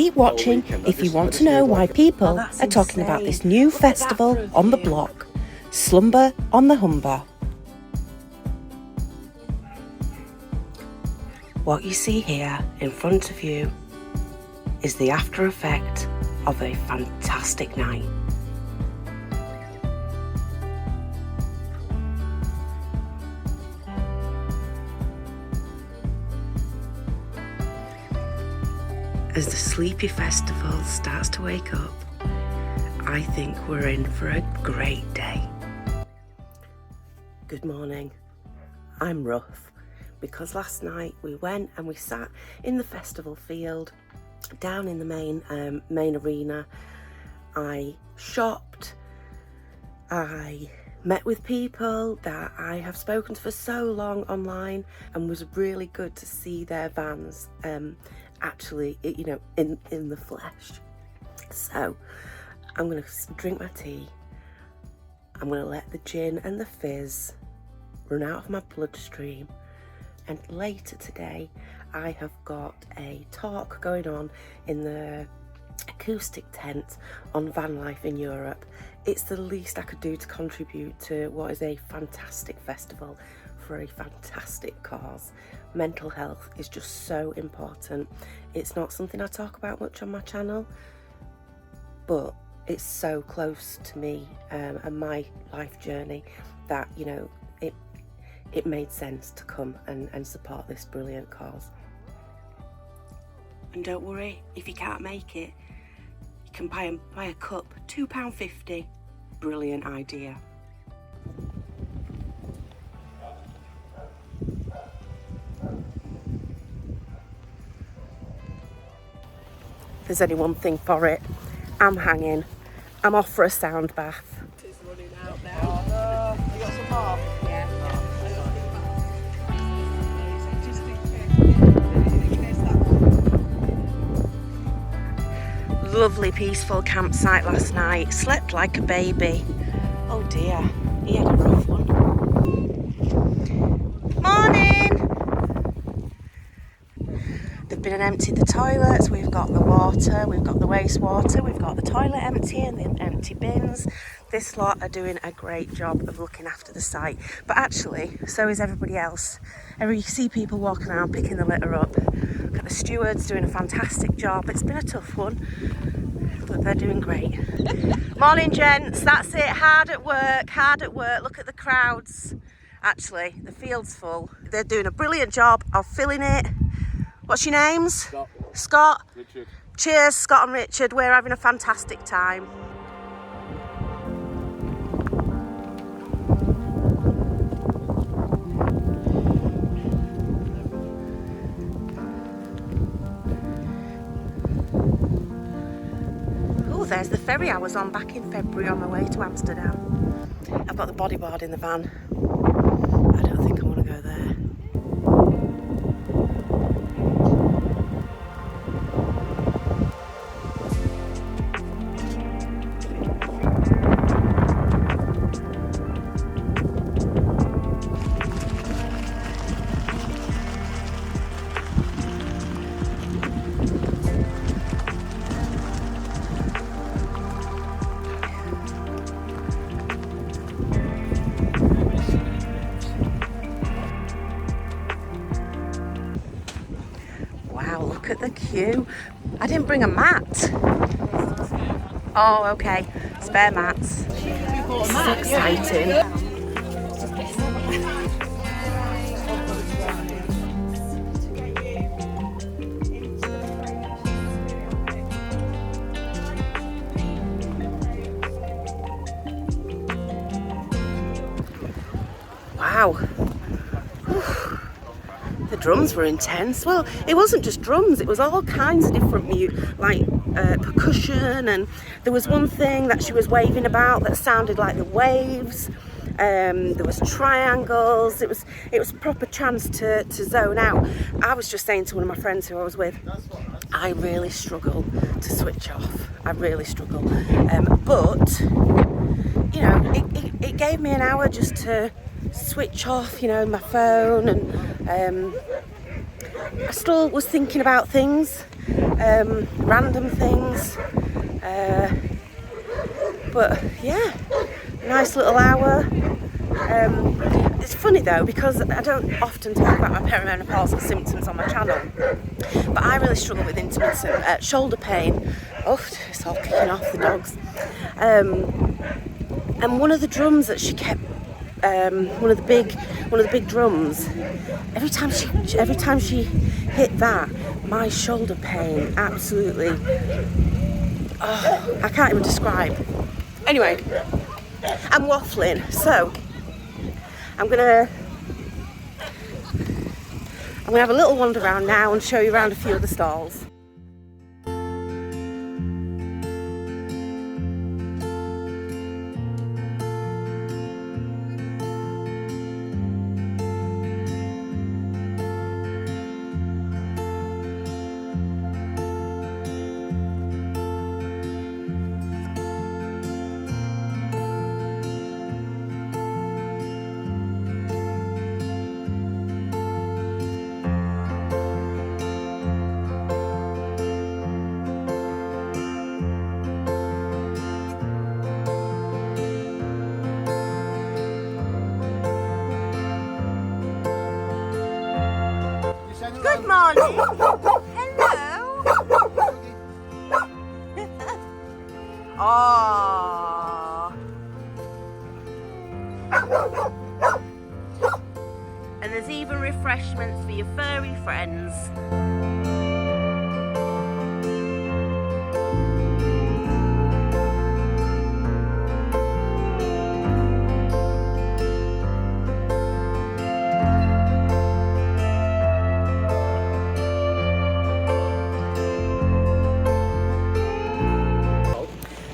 keep watching if you want to know why people are talking about this new festival on the block, Slumber on the Humber. What you see here in front of you is the after effect of a fantastic night. As the sleepy festival starts to wake up, I think we're in for a great day. Good morning. I'm rough because last night we went and we sat in the festival field down in the main arena. I shopped, I met with people that I have spoken to for so long online, and was really good to see their vans actually, you know, in the flesh. So I'm going to drink my tea. I'm going to let the gin and the fizz run out of my bloodstream, and later today I have got a talk going on in the acoustic tent on Vanlife in Europe. It's the least I could do to contribute to what is a fantastic festival for a fantastic cause. Mental health is just so important. It's not something I talk about much on my channel, but it's so close to me and my life journey that, you know, it made sense to come and support this brilliant cause. And don't worry, if you can't make it, you can buy a cup, £2.50. Brilliant idea. If there's only one thing for it, I'm hanging. I'm off for a sound bath. It's running out now. You got some more? Yeah. Lovely peaceful campsite last night. Slept like a baby. Oh dear, he had a rough one. Morning! They've been and emptied the toilets. We've got the water, we've got the wastewater, we've got the toilet empty and the empty bins. This lot are doing a great job of looking after the site. But actually, so is everybody else. You see people walking around picking the litter up. Got the stewards doing a fantastic job. It's been a tough one, but they're doing great. Morning, gents. That's it. Hard at work, hard at work. Look at the crowds. Actually, the field's full. They're doing a brilliant job of filling it. What's your names? Scott. Richard. Cheers, Scott and Richard. We're having a fantastic time. Oh, there's the ferry I was on back in February on my way to Amsterdam. I've got the bodyboard in the van. I don't think I want to go there. Look at the queue. I didn't bring a mat. Oh, okay. Spare mats. This is exciting. Wow. The drums were intense. Well, it wasn't just drums, it was all kinds of different percussion, and there was one thing that she was waving about that sounded like the waves. There was triangles. It was a proper chance to zone out. I was just saying to one of my friends who I was with, I really struggle to switch off. I really struggle. But you know, it gave me an hour just to switch off, you know, my phone, and I still was thinking about things. random things. But yeah, nice little hour. It's funny though, because I don't often talk about my perimenopausal symptoms on my channel, but I really struggle with intermittent shoulder pain. Oh, it's all kicking off, the dogs. And one of the drums that she kept, one of the big drums, every time she hit that, my shoulder pain absolutely, I can't even describe. Anyway, I'm waffling, so I'm gonna have a little wander around now and show you around a few of the stalls. Good morning. Hello. Oh. And there's even refreshments for your furry friends.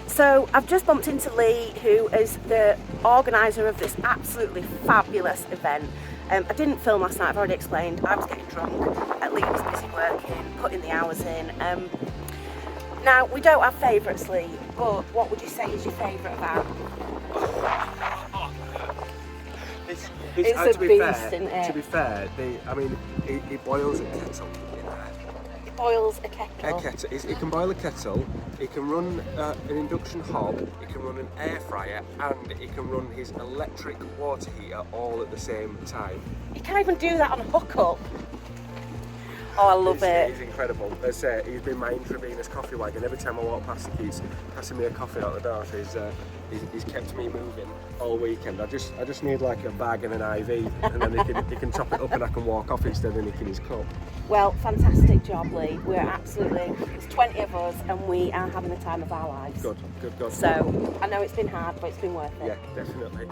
So I've just bumped into Lee, who is the organiser of this absolutely fabulous event. I didn't film last night, I've already explained. I was getting drunk, Lee was busy working, putting the hours in. Now, we don't have favourites, Lee, but what would you say is your favourite about? It's a beast, isn't it? To be fair, it boils a kettle. Boils a kettle. It can boil a kettle, it can run an induction hob, it can run an air fryer, and it can run his electric water heater all at the same time. You can't even do that on a hookup. Oh, I love it. He's incredible. As I say, he's been my intravenous coffee wagon. Every time I walk past, he keeps passing me a coffee out the door. So he's kept me moving all weekend. I just need like a bag and an IV, and then he can top it up, and I can walk off instead of nicking his cup. Well, fantastic job, Lee. We're absolutely, there's 20 of us, and we are having the time of our lives. Good. So I know it's been hard, but it's been worth it. Yeah, definitely.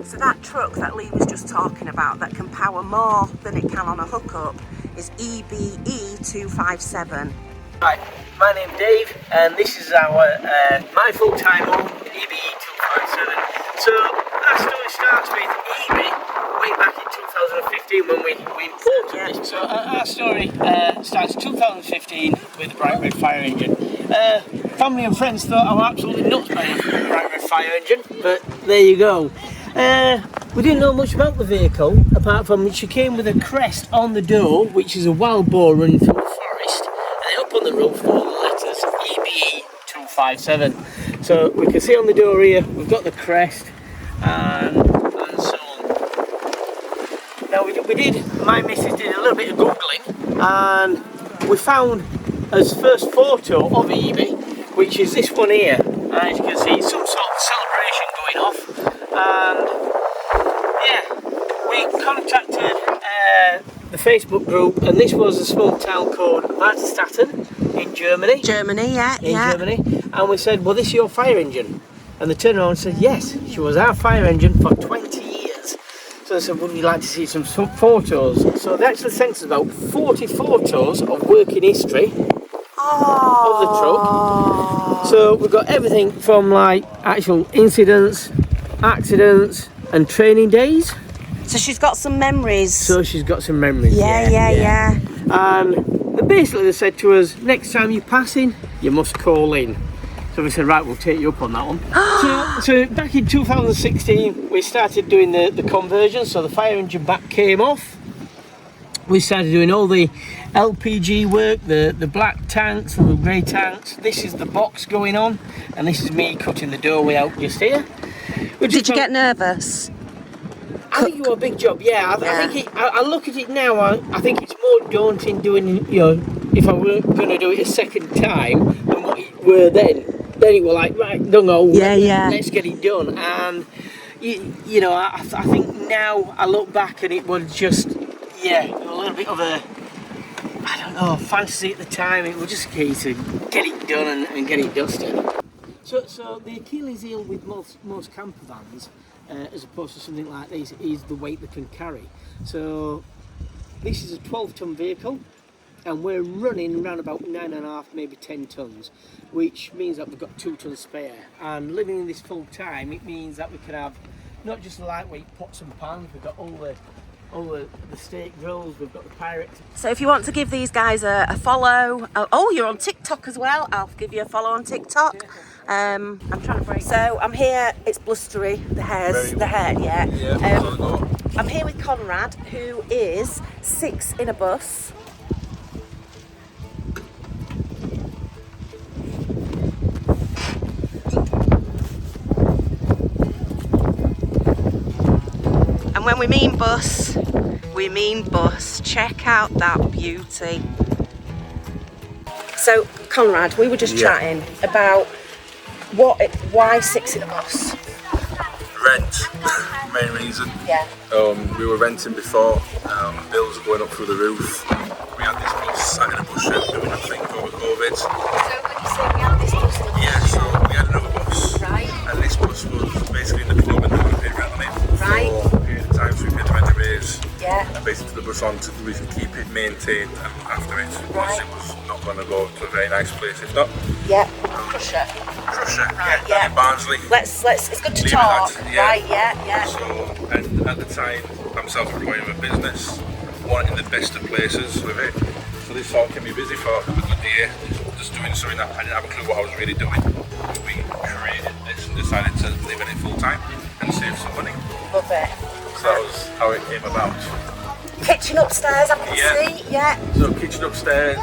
So that truck that Lee was just talking about, that can power more than it can on a hookup, is EBE 257. Hi, my name's Dave, and this is our my full-time home, EBE 257. So our story starts with EBE way back in 2015 when we imported this. So our story starts 2015 with the bright red fire engine. Family and friends thought I was absolutely nuts by the bright red fire engine, but there you go. We didn't know much about the vehicle, apart from she came with a crest on the door, which is a wild boar running through the forest, and then up on the roof all the letters EBE 257. So we can see on the door here, we've got the crest and so on. Now my missus did a little bit of Googling, and we found as first photo of EBE, which is this one here. As you can see, some sort of celebration going off, and we contacted the Facebook group, and this was a small town called Martistatten in Germany. Germany. And we said, well, this is your fire engine? And they turned around and said, yes, she was our fire engine for 20 years. So they said, would we like to see some photos? So they actually sent us about 40 photos of working history of the truck. So we've got everything from like actual incidents, accidents, and training days. So she's got some memories. Yeah. And basically they said to us, next time you're passing, you must call in. So we said, right, we'll take you up on that one. so back in 2016, we started doing the conversion. So the fire engine back came off. We started doing all the LPG work, the black tanks, the grey tanks. This is the box going on, and this is me cutting the doorway out just here. Did you get nervous? I think it was a big job, yeah. I think I look at it now, I think it's more daunting doing, you know, if I were going to do it a second time than what it were then. Then it was like, right, don't go, let's get it done. And, you know, I think now I look back and it was just, yeah, a little bit of a, I don't know, fantasy at the time. It was just a case of get it done and get it dusted. So the Achilles heel with most camper vans, as opposed to something like this, is the weight they can carry. So this is a 12-ton vehicle, and we're running around about 9.5, maybe 10 tons, which means that we've got 2 tons spare. And living in this full time, it means that we can have not just the lightweight pots and pans, we've got all the steak grills, we've got the pirates. So if you want to give these guys a follow, oh, you're on TikTok as well. I'll give you a follow on TikTok. I'm trying to break. So I'm here. It's blustery. The hair. Yeah. I'm here with Conrad, who is 6 in a bus. And when we mean bus, we mean bus. Check out that beauty. So Conrad, we were just chatting about why 6 in a bus? Rent, main reason. Yeah. We were renting before, bills were going up through the roof. We had this bus sat in a bus shed doing nothing over COVID. So when you say we had this bus, Yeah, so we had another bus. Right. And this bus was basically in the club and we paid rent on it. Right. For a period of time, so we paid rent arrears. Yeah. And basically took the bus on to we could keep it maintained and look after it. Because it was not going to go to a very nice place if not. Yeah. Crusher. Right, yeah. In Barnsley. Let's. It's good to Leave it talk. at, yeah. Right. Yeah. So, and at the time, I'm self-employed with a business, wanting the best of places with it. So this all kept me busy for a good year, just doing something that I didn't have a clue what I was really doing. We created this and decided to live in it full time and save some money. Love it. So that was how it came about. Kitchen upstairs, I can see. Yeah. So kitchen upstairs,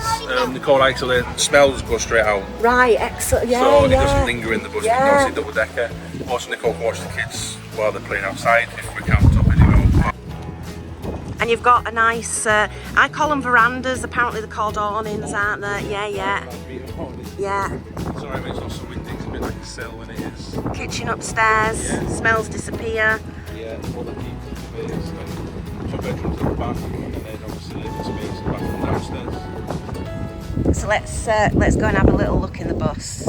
Nicole likes so the smells go straight out. Right. Excellent. Yeah. So it doesn't linger in the bus. Yeah. Obviously double decker. Also Nicole can watch the kids while they're playing outside if we can't top anymore. And you've got a nice, I call them verandas, apparently they're called awnings, aren't they? Yeah. Sorry, but it's not so windy, it's a bit like a cell when it is. Kitchen upstairs, smells disappear. Yeah, all the deep space, and 2 bedrooms at the back, and then obviously living space in the back and downstairs. So let's go and have a little look in the bus.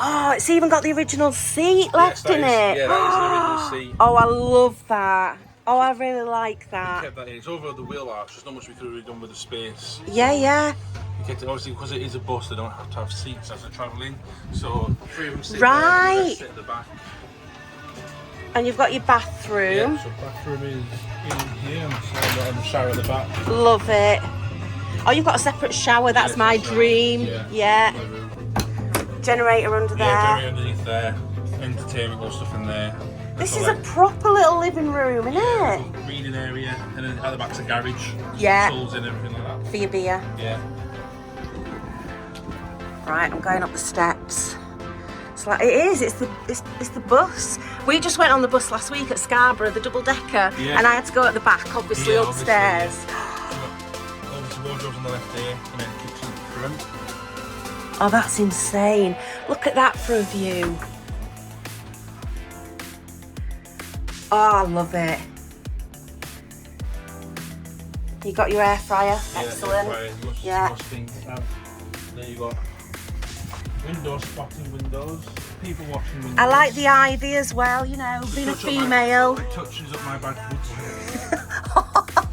Oh, it's even got the original seat left in it. Yeah, that is the original seat. Oh, I love that. Oh, I really like We that. kept that in. It's over the wheel arch, there's not much we could have really done with the space. Yeah. We kept it, obviously, because it is a bus, they don't have to have seats as they're travelling. So 3 of them sit Right. there, the rest sit at the back. And you've got your bathroom. Yeah, so bathroom is in here, and the shower at the back. Love it. Oh, you've got a separate shower. That's my dream. Yeah. Generator under there. Yeah, generator underneath there. Entertainment, all stuff in there. This is a proper little living room, isn't it? Reading area, and then at the back's a garage. Yeah. Tools and everything like that. For your beer. Yeah. Right, I'm going up the steps. It's like it is. It's the bus. We just went on the bus last week at Scarborough, the double decker, and I had to go at the back, obviously upstairs. Obviously, wardrobes on the left here, and then kitchen at the front. Oh, that's insane. Look at that for a view. Oh, I love it. You got your air fryer. Excellent. Yeah. There you go. Windows, spotting windows. People watching windows. I like the ivy as well, you know, being a female. It touches up my back foot.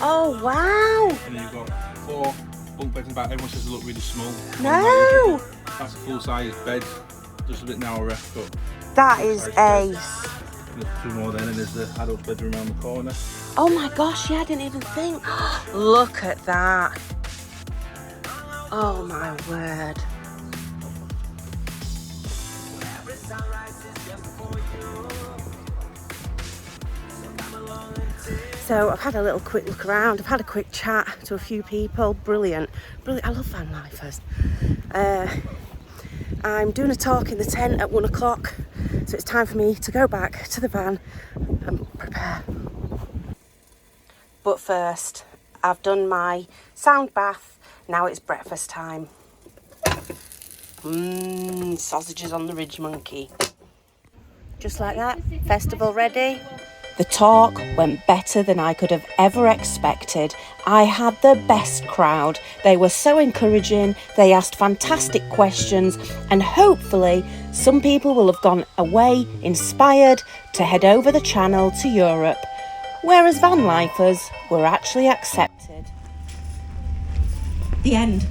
Oh, wow. And then you've got 4 bunk beds in the back. Everyone says they look really small. No. That's a full-size bed, just a bit narrower, but that is ace. There's 2 more then, and there's the adult bedroom around the corner. Oh my gosh, yeah, I didn't even think. Look at that. Oh my word. So I've had a little quick look around, I've had a quick chat to a few people. Brilliant. I love Vanlifers. I'm doing a talk in the tent at 1 o'clock, so it's time for me to go back to the van and prepare. But first, I've done my sound bath, now it's breakfast time. Sausages on the Ridge Monkey. Just like that, festival ready. The talk went better than I could have ever expected. I had the best crowd. They were so encouraging, they asked fantastic questions, and hopefully some people will have gone away inspired to head over the channel to Europe, whereas Vanlifers were actually accepted. The end.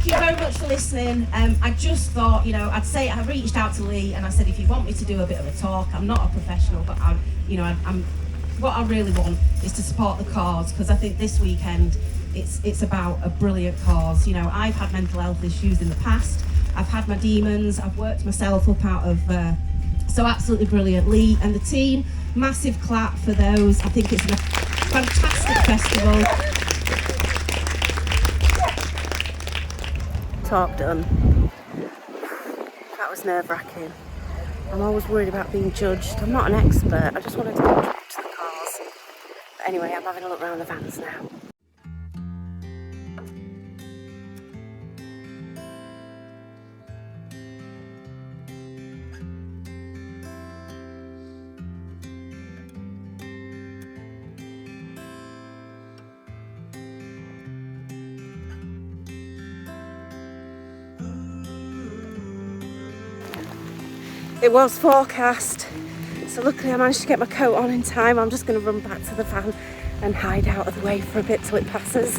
Thank you very much for listening. I just thought, I reached out to Lee and I said, if you want me to do a bit of a talk, I'm not a professional, but what I really want is to support the cause, because I think this weekend it's about a brilliant cause. I've had mental health issues in the past. I've had my demons. I've worked myself up out of. So absolutely brilliant, Lee and the team. Massive clap for those. I think it's a fantastic festival. Talk done. That was nerve-wracking. I'm always worried about being judged. I'm not an expert, I just wanted to contribute to the cause. But anyway, I'm having a look around the vans now. It was forecast, so luckily I managed to get my coat on in time. I'm just going to run back to the van and hide out of the way for a bit till it passes.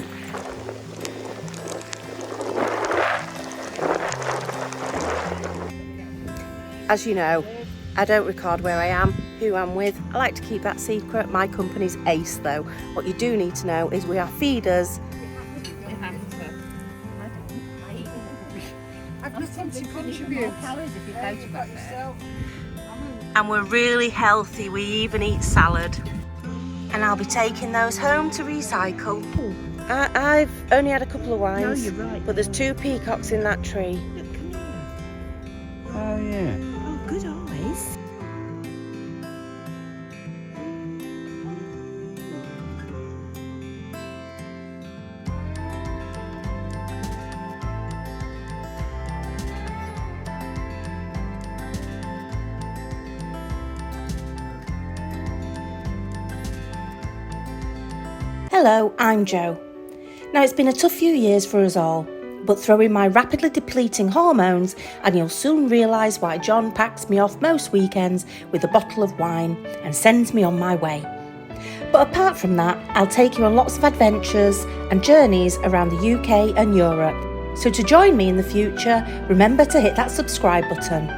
As you know, I don't record where I am, who I'm with. I like to keep that secret. My company's Ace though. What you do need to know is we are feeders. And we're really healthy, we even eat salad. And I'll be taking those home to recycle. I've only had a couple of wines. No, you're right. But there's 2 peacocks in that tree. Look, come here. Oh yeah. Oh, good eyes. Hello, I'm Jo. Now it's been a tough few years for us all, but throw in my rapidly depleting hormones and you'll soon realise why John packs me off most weekends with a bottle of wine and sends me on my way. But apart from that, I'll take you on lots of adventures and journeys around the UK and Europe. So to join me in the future, remember to hit that subscribe button.